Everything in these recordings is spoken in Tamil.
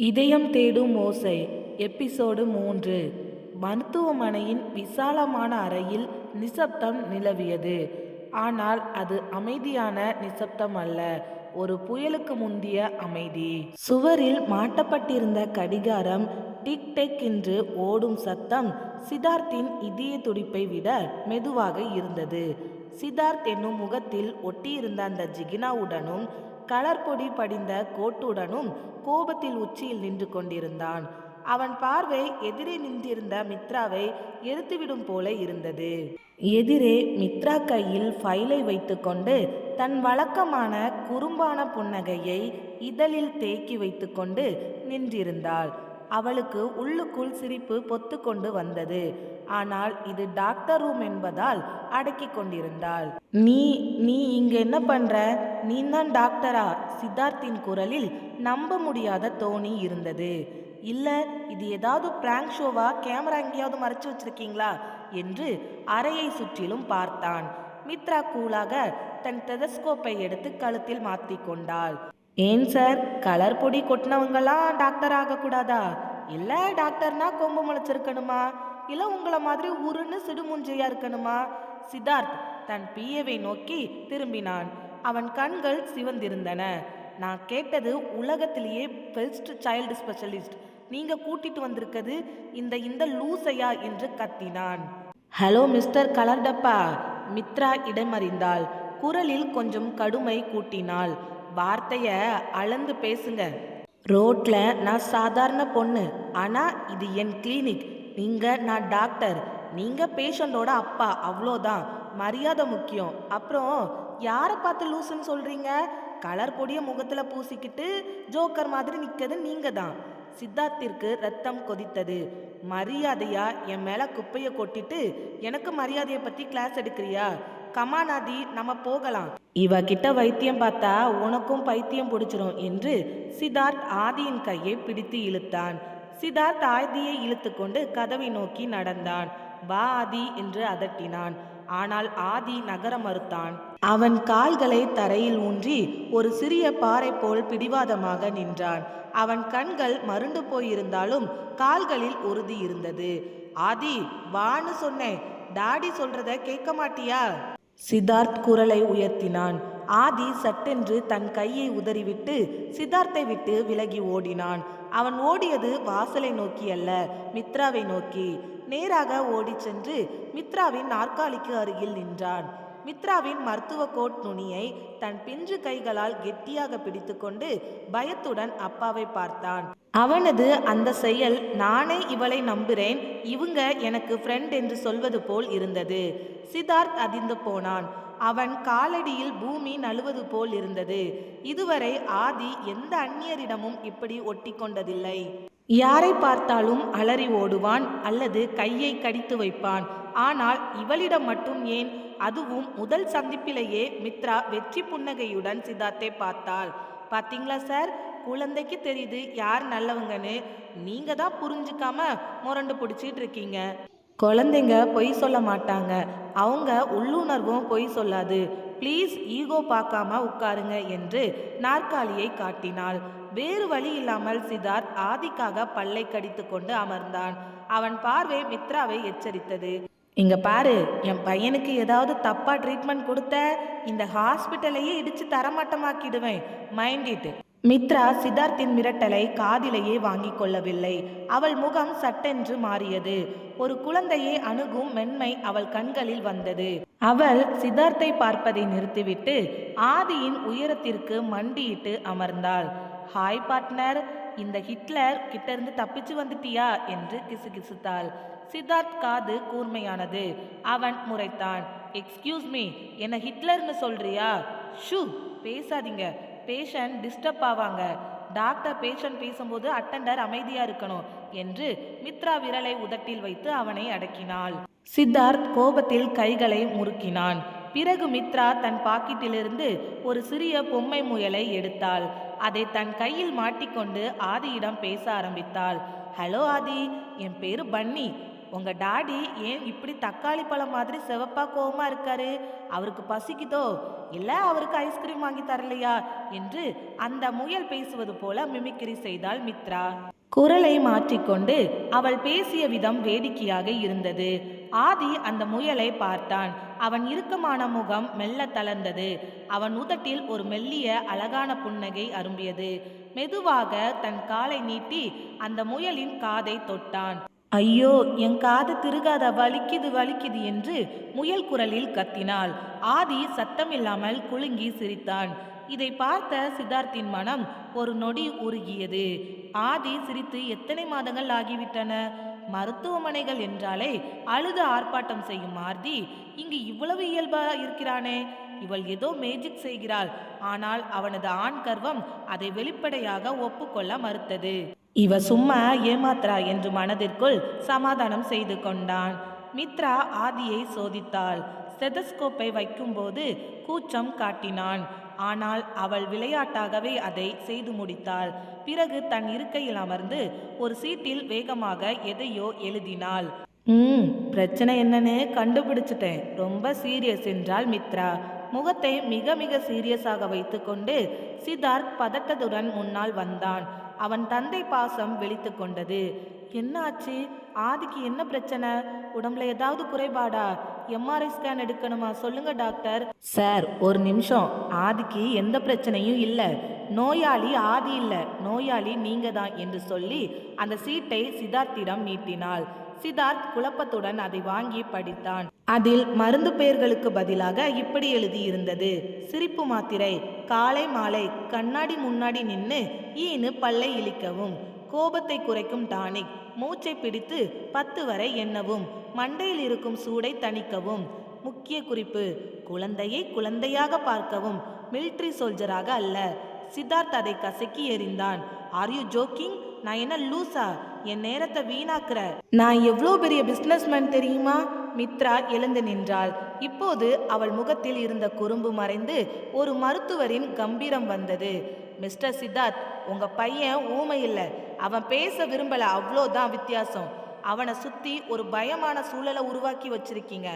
இதயம் தேடும் ஓசை எபிசோடு 3. மருத்துவமனையின் விசாலமான அறையில் நிசப்தம் நிலவியது. ஆனால் அது அமைதியான நிசப்தம் அல்ல, ஒரு புயலுக்கு முந்திய அமைதி. சுவரில் மாட்டப்பட்டிருந்த கடிகாரம் டிக் டெக் என்று ஓடும் சத்தம் சித்தார்த்தின் இதய துடிப்பை விட மெதுவாக இருந்தது. சித்தார்த் என்னும் முகத்தில் ஒட்டியிருந்த அந்த ஜிகினாவுடனும் கலர் பொடி படிந்த கோட்டுடனும் கோபத்தில் உச்சியில் நின்று கொண்டிருந்தான். அவன் பார்வை எதிரே நின்றிருந்த மித்ராவை எரித்துவிடும் போல இருந்தது. எதிரே மித்ரா கையில் ஃபைலை வைத்துக்கொண்டு தன் வழக்கமான குறும்பான புன்னகையை இதழில் தேக்கி வைத்துக்கொண்டு நின்றிருந்தாள். அவளுக்கு உள்ளுக்குள் சிரிப்பு பொத்து கொண்டு வந்தது. ஆனால் இது டாக்டர் ரூம் என்பதால் அடக்கி கொண்டிருந்தாள். நீ நீ இங்க என்ன பண்ற? நீ தான் டாக்டரா? சித்தார்த்தின் குரலில் நம்ப முடியாத தோணி இருந்தது. இல்ல, இது ஏதாவது பிராங்க் ஷோவா? கேமரா எங்கேயாவது மறைச்சு வச்சிருக்கீங்களா என்று அறையை சுற்றிலும் பார்த்தான். மித்ரா கூலாக தன் டெலஸ்கோப்பை எடுத்து கழுத்தில் மாத்தி கொண்டாள். ஏன் சார், கலர் பொடி கொட்டினவங்களாம் டாக்டர் ஆகக்கூடாதா? இல்லை, டாக்டர்னா கொம்பு முளைச்சிருக்கணுமா? இல்லை உங்களை மாதிரி உருன்னு சிடுமுஞ்சையா இருக்கணுமா? சித்தார்த் தன் பிஏவை நோக்கி திரும்பினான். அவன் கண்கள் சிவந்திருந்தன. நான் கேட்டது உலகத்திலேயே பெஸ்ட் சைல்டு ஸ்பெஷலிஸ்ட். நீங்க கூட்டிட்டு வந்திருக்கிறது இந்த இந்த லூசையா என்று கத்தினான். ஹலோ மிஸ்டர் கலர் டப்பா. மித்ரா இடமறிந்தாள். குரலில் கொஞ்சம் கடுமை கூட்டினாள். வார்த்தைய அளந்து பேசுங்க. ரோட்ல நான் சாதாரண பொண்ணு, ஆனா இது என் கிளினிக். நான் டாக்டர், நீங்க பேஷண்டோட அப்பா, அவ்வளோதான். மரியாதை முக்கியம். அப்புறம் யாரை பார்த்து லூசுன்னு சொல்றீங்க? கலர் பொடிய முகத்துல பூசிக்கிட்டு ஜோக்கர் மாதிரி நிற்கிறது நீங்க தான். சித்தார்த்திற்கு ரத்தம் கொதித்தது. மரியாதையா என் மேல குப்பையை கொட்டிட்டு எனக்கு மரியாதையை பத்தி கிளாஸ் எடுக்கிறியா? கமானாதி, நம்ம போகலாம். இவ கிட்ட வைத்தியம் பார்த்தா உனக்கும் பைத்தியம் பிடிச்சிரும் என்று சித்தார்த் ஆதியின் கையை பிடித்து இழுத்தான். சித்தார்த் ஆதியை இழுத்து கொண்டு கதவை நோக்கி நடந்தான். வா ஆதி என்று அதட்டினான். ஆனால் ஆதி நகர மறுத்தான். அவன் கால்களை தரையில் ஊன்றி ஒரு சிறிய பாறை போல் பிடிவாதமாக நின்றான். அவன் கண்கள் மருண்டு போயிருந்தாலும் கால்களில் உறுதி இருந்தது. ஆதி, வான்னு சொன்னேன், டாடி சொல்றத கேட்க மாட்டியா? சித்தார்த் குரலை உயர்த்தினான். ஆதி சட்டென்று தன் கையை உதறிவிட்டு சித்தார்த்தை விட்டு விலகி ஓடினான். அவன் ஓடியது வாசலை நோக்கி அல்ல, மித்ராவை நோக்கி. நேராக ஓடி சென்று மித்ராவின் நாற்காலிக்கு அருகில் நின்றான். மித்ராவின் மருத்துவ கோட் நுனியை தன் பிஞ்சு கைகளால் கெட்டியாக பிடித்து கொண்டு பயத்துடன் அப்பாவை பார்த்தான். அவனது அந்த செயல், நானே இவளை நம்புறேன், இவங்க எனக்கு ஃப்ரெண்ட் என்று சொல்வது போல் இருந்தது. சித்தார்த் அதிர்ந்து போனான். அவன் காலடியில் பூமி நழுவது போல் இருந்தது. இதுவரை ஆதி எந்த அந்நியரிடமும் இப்படி ஒட்டி கொண்டதில்லை. யாரை பார்த்தாலும் அலறி ஓடுவான் அல்லது கையை கடித்து வைப்பான். ஆனால் இவளிடம் மட்டும் ஏன்? அதுவும் முதல் சந்திப்பிலேயே மித்ரா வெற்றி புன்னகையுடன் சித்தார்த்தை பார்த்தாள். பார்த்தீங்களா சார், குழந்தைக்கு தெரியுது யார் நல்லவங்கன்னு. நீங்க தான் புரிஞ்சுக்காம முரண்டு பிடிச்சிட்டு இருக்கீங்க. குழந்தைங்க பொய் சொல்ல மாட்டாங்க, அவங்க உள்ளுணர்வும் பொய் சொல்லாது. ப்ளீஸ் ஈகோ பார்க்காம உட்காருங்க என்று நாற்காலியை காட்டினாள். வேறு வழி இல்லாமல் சித்தார்த் ஆதிக்காக பல்லை கடித்து கொண்டு அமர்ந்தான். அவன் பார்வை மித்ராவை எச்சரித்தது. இங்க பாரு, என் பையனுக்கு ஏதாவது தப்பா ட்ரீட்மெண்ட் கொடுத்த இந்த ஹாஸ்பிட்டலையே இடிச்சு தரமட்டமாக்கிடுவேன். Mind it. மித்ரா சித்தார்த்தின் மிரட்டலை காதிலேயே வாங்கி கொள்ளவில்லை. அவள் முகம் சட்டென்று மாறியது. ஒரு குழந்தையை அணுகும் மென்மை அவள் கண்களில் வந்தது. அவள் சித்தார்த்தை பார்ப்பதை நிறுத்திவிட்டு ஆதியின் உயரத்திற்கு மண்டியிட்டு அமர்ந்தாள். ஹாய் பார்ட்னர், இந்த ஹிட்லர் கிட்ட இருந்து தப்பிச்சு வந்துட்டியா என்று கிசுகிசுத்தாள். சித்தார்த் காது கூர்மையானது. அவன் முறைத்தான். எக்ஸ்கியூஸ் மீ, என்ன ஹிட்லர்னு சொல்றியா? ஷூ, பேசாதீங்க, பேஷண்ட் டிஸ்டர்ப் ஆவாங்க. டாக்டர் பேஷண்ட் பேசும்போது அட்டெண்டர் அமைதியா இருக்கணும் என்று மித்ரா விரலை உதட்டில் வைத்து அவனை அடக்கினாள். சித்தார்த் கோபத்தில் கைகளை முறுக்கினான். பிறகு மித்ரா தன் பாக்கெட்டிலிருந்து ஒரு சிறிய பொம்மை முயலை எடுத்தாள். அதை தன் கையில் மாட்டிக்கொண்டு ஆதியிடம் பேச ஆரம்பித்தாள். ஹலோ ஆதி, என் பேரு பன்னி. உங்க டாடி ஏன் இப்படி தக்காளி பழம் மாதிரி சிவப்பா கோவமா இருக்காரு? அவருக்கு பசிக்குதோ இல்ல அவருக்கு ஐஸ்கிரீம் வாங்கி தரலையா என்று அந்த முயல் பேசுவது போல மிமிக்ரி செய்தாள் மித்ரா. குரலை மாற்றிக்கொண்டு அவள் பேசிய விதம் வேடிக்கையாக இருந்தது. ஆதி அந்த முயலை பார்த்தான். அவன் இறுக்கமான முகம் மெல்ல தளர்ந்தது. அவன் உதட்டில் ஒரு மெல்லிய அழகான புன்னகை அரும்பியது. மெதுவாக தன் காலை நீட்டி அந்த முயலின் காதை தொட்டான். ஐயோ, என் காது திருகாத, வலிக்குது வலிக்குது என்று முயல் குரலில் கத்தினாள். ஆதி சத்தமில்லாமல் குலுங்கி சிரித்தான். இதை பார்த்த சித்தார்த்தின் மனம் ஒரு நொடி உருகியது. ஆதி சிரித்து எத்தனை மாதங்கள் ஆகிவிட்டன? மருத்துவமனைகள் என்றாலே அழுது ஆர்ப்பாட்டம் செய்யும் ஆர்த்தி இங்கு இவ்வளவு இயல்பா இருக்கிறானே. இவள் ஏதோ மேஜிக் செய்கிறாள். ஆனால் அவனது ஆண் கர்வம் அதை வெளிப்படையாக ஒப்புக்கொள்ள மறுத்தது. இவ சும்மா ஏமாத்ரா என்று மனதிற்குள் சமாதானம் செய்து கொண்டான். மித்ரா ஆதியை சோதித்தாள். ஸ்டெதஸ்கோப்பை வைக்கும்போது கூச்சம் காட்டினான். ஆனால் அவள் விளையாட்டாகவே அதை செய்து முடித்தாள். பிறகு தன் இருக்கையில் அமர்ந்து ஒரு சீட்டில் வேகமாக எதையோ எழுதினாள். பிரச்சனை என்னன்னு கண்டுபிடிச்சிட்டேன், ரொம்ப சீரியஸ் என்றாள் மித்ரா. முகத்தை மிக மிக சீரியஸாக வைத்துக்கொண்டு சித்தார்த் பதட்டத்துடன் முன்னால் வந்தான். அவன் தந்தை பாசம் வெளித்து கொண்டது. என்ன ஆச்சு? ஆதிக்கு என்ன பிரச்சனை? உடம்புல ஏதாவது குறைபாடா? எம்ஆர்ஐ ஸ்கேன் எடுக்கணுமா? சொல்லுங்க டாக்டர். சார், ஒரு நிமிஷம். ஆதிக்கு எந்த பிரச்சனையும் இல்லை. நோயாளி ஆதி இல்லை, நோயாளி நீங்க தான் என்று சொல்லி அந்த சீட்டை சித்தார்த்திடம் நீட்டினாள். சித்தார்த் குழப்பத்துடன் அதை வாங்கி படித்தான். அதில் மருந்து பெயர்களுக்கு பதிலாக இப்படி எழுதியிருந்தது: சிரிப்பு மாத்திரை, காலை மாலை கண்ணாடி முன்னாடி நின்று ஈனு பல்லை இழிக்கவும், கோபத்தை குறைக்கும் டானிக், மூச்சை பிடித்து 10 வரை எண்ணவும், மண்டையில் இருக்கும் சூடை தணிக்கவும். முக்கிய குறிப்பு: குழந்தையை குழந்தையாக பார்க்கவும், மிலிட்ரி சோல்ஜராக அல்ல. சித்தார்த் அதை கசக்கி எறிந்தான். Are you jogging? நான் என்ன லூசா? என் நேரத்தை வீணாக்குற? நான் எவ்வளோ பெரிய பிஸ்னஸ்மேன் தெரியுமா? மித்ரா எழுந்து நின்றாள். இப்போது அவள் முகத்தில் இருந்த குறும்பு மறைந்து ஒரு மருத்துவரின் கம்பீரம் வந்தது. மிஸ்டர் சித்தார்த், உங்க பையன் ஊமை இல்லை, அவன் பேச விரும்பல, அவ்வளோதான் வித்தியாசம். அவனை சுத்தி ஒரு பயமான சூழலை உருவாக்கி வச்சிருக்கீங்க.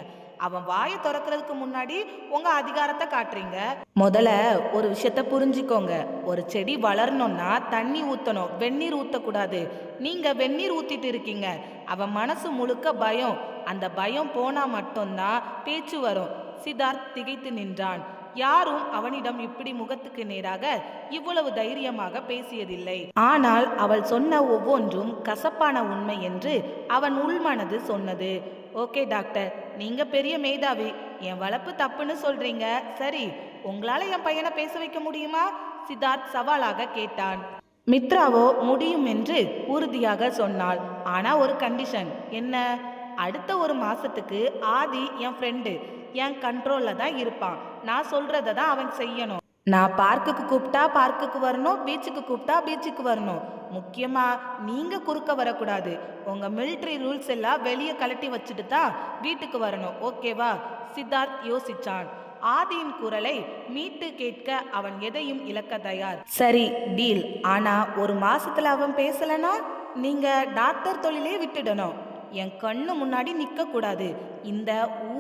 அவன் வாயை திறக்கிறதுக்கு முன்னாடி உங்க அதிகாரத்தை காட்டுறீங்க. முதல்ல ஒரு விஷயத்த புரிஞ்சுக்கோங்க. ஒரு செடி வளரணும்னா தண்ணி ஊத்தணும், வெந்நீர் ஊத்தக்கூடாது. நீங்க வெந்நீர் ஊத்திட்டு இருக்கீங்க. அவன் மனசு முழுக்க பயம். அந்த பயம் போனா மட்டும்தான் பேச்சு வரும். சித்தார்த் திகைத்து நின்றான். யாரும் அவனிடம் இப்படி முகத்துக்கு நேராக இவ்வளவு தைரியமாக பேசியதில்லை. ஆனால் அவள் சொன்ன ஒவ்வொன்றும் கசப்பான உண்மை என்று அவன் உள்மனது சொன்னது. ஓகே டாக்டர், நீங்க பெரிய மேதாவி, என் வளர்ப்பு தப்புன்னு சொல்றீங்க. சரி, உங்களால என் பையனை பேச வைக்க முடியுமா? சித்தார்த் சவாலாக கேட்டான். மித்ராவோ முடியும் என்று உறுதியாக சொன்னாள். ஆனா ஒரு கண்டிஷன். என்ன? அடுத்த 1 மாசத்துக்கு ஆதி என் ஃப்ரெண்டு, என் கண்ட்ரோல்ல தான் இருப்பான். நான் சொல்றத தான் அவன் செய்யணும். நான் பார்க்குக்கு கூப்பிட்டா பார்க்குக்கு வரணும், பீச்சுக்கு கூப்பிட்டா பீச்சுக்கு வரணும். முக்கியமா நீங்க குறுக்க வரக்கூடாது. உங்க மிலிட்ரி ரூல்ஸ் எல்லாம் வெளியே கலட்டி வச்சுட்டு தான் வீட்டுக்கு வரணும். ஓகேவா? சித்தார்த் யோசிச்சான். ஆதியின் குரலை மீட்டு கேட்க அவன் எதையும் இழக்க தயார். சரி, டீல். ஆனா 1 மாசத்துல அவன் பேசலனா நீங்க டாக்டர் தொழிலே விட்டுடணும். என் கண்ணு முன்னாடி நிற்க கூடாது. இந்த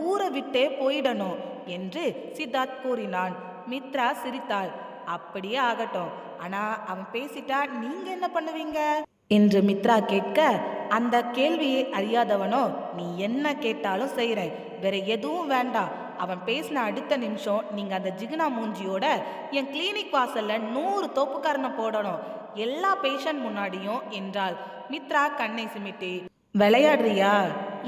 ஊரை விட்டே போயிடணும் என்று சித்தார்த் கூறினான். மித்ரா சிரித்தாள். அப்படியே ஆகட்டும். ஆனா அவன் பேசிட்டா நீங்க என்ன பண்ணுவீங்க என்று மித்ரா கேட்க, அந்த கேள்வியை அறியாதவனோ, நீ என்ன கேட்டாலும் செய்கிறேன், வேற எதுவும் வேண்டாம். அவன் பேசின அடுத்த நிமிஷம் நீங்க அந்த ஜிகுனா மூஞ்சியோட என் கிளினிக் வாசல்ல 100 தோப்புக்காரனை போடணும், எல்லா பேஷண்ட் முன்னாடியும் என்றாள். மித்ரா கண்ணை சிமிட்டி, விளையாடுறியா?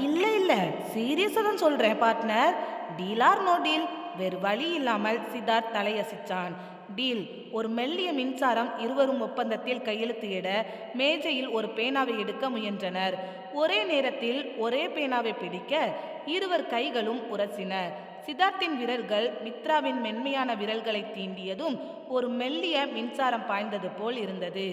இல்ல இல்ல, சீரியஸா தான் சொல்றேன் partner. Deal or no deal? வேறு வழி இல்லாமல் சித்தார்த் தலையசிச்சான். டீல். ஒரு மெல்லிய மின்சாரம். இருவரும் ஒப்பந்தத்தில் கையெழுத்திட மேஜையில் ஒரு பேனாவை எடுக்க முயன்றனர். ஒரே நேரத்தில் ஒரே பேனாவை பிடிக்க இருவர் கைகளும் உரசின. சித்தார்த்தின் விரல்கள் மித்ராவின் மென்மையான விரல்களை தீண்டியதும் ஒரு மெல்லிய மின்சாரம் பாய்ந்தது போல் இருந்தது.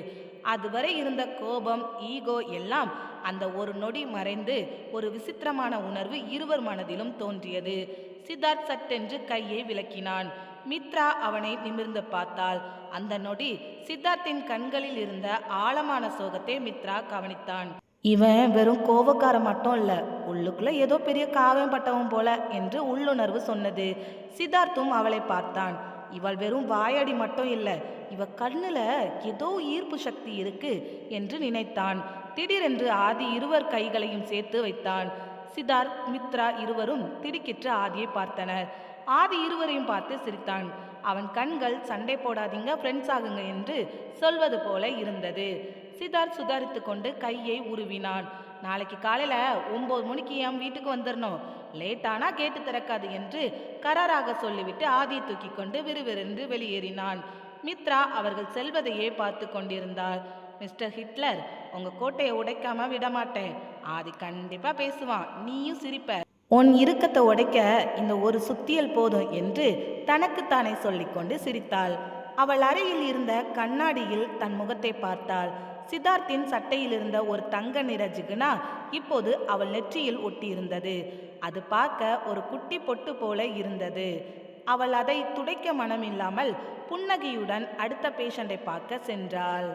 அதுவரை இருந்த கோபம், ஈகோ எல்லாம் அந்த ஒரு நொடி மறைந்து ஒரு விசித்திரமான உணர்வு இருவர் மனதிலும் தோன்றியது. சித்தார்த் சட்டென்று கையை விலக்கினான். மித்ரா அவனை நிமிர்ந்து பார்த்தாள். அந்த நொடி சித்தார்த்தின் கண்களில் இருந்த ஆழமான சோகத்தை மித்ரா கவனித்தான். இவன் வெறும் கோவக்காரன் மட்டும் இல்ல, உள்ளுக்குள்ள ஏதோ பெரிய காவியம் பட்டவன் போல என்று உள்ளுணர்வு சொன்னது. சித்தார்த்தும் அவளை பார்த்தான். இவள் வெறும் வாயாடி மட்டும் இல்ல, இவ கண்ணுல ஏதோ ஈர்ப்பு சக்தி இருக்கு என்று நினைத்தான். திடீரென்று ஆதி இருவர் கைகளையும் சேர்த்து வைத்தான். சித்தார்த், மித்ரா இருவரும் திடுக்கிட்டு ஆதியை பார்த்தனர். ஆதி இருவரையும் பார்த்து சிரித்தான். அவன் கண்கள் சண்டை போடாதீங்க, ஃப்ரெண்ட்ஸ் ஆகுங்க என்று சொல்வது போல இருந்தது. சித்தார்த் சுதாரித்து கொண்டு கையை உருவினான். நாளைக்கு காலையில 9 மணிக்கு என் வீட்டுக்கு வந்துடணும், லேட்டானா கேட்டு திறக்காது என்று கராராக சொல்லிவிட்டு ஆதியை தூக்கி கொண்டு விறுவிறுன்று வெளியேறினான். மித்ரா அவர்கள் செல்வதையே பார்த்து கொண்டிருந்தாள். மிஸ்டர் ஹிட்லர், உங்க கோட்டையை உடைக்காம விடமாட்டேன். ஆதி கண்டிப்பா பேசுவான், நீயும் சிரிப்ப. உன் இறுக்கத்தை உடைக்க இந்த ஒரு சுத்தியல் போதும் என்று தனக்குத்தானே சொல்லிக்கொண்டு சிரித்தாள். அவள் அறையில் இருந்த கண்ணாடியில் தன் முகத்தை பார்த்தாள். சித்தார்த்தின் சட்டையில் இருந்த ஒரு தங்க நிற ஜிகுனா இப்போது அவள் நெற்றியில் ஒட்டியிருந்தது. அது பார்க்க ஒரு குட்டி பொட்டு போல இருந்தது. அவள் அதை துடைக்க மனமில்லாமல் புன்னகையுடன் அடுத்த பேஷண்டை பார்க்க சென்றாள்.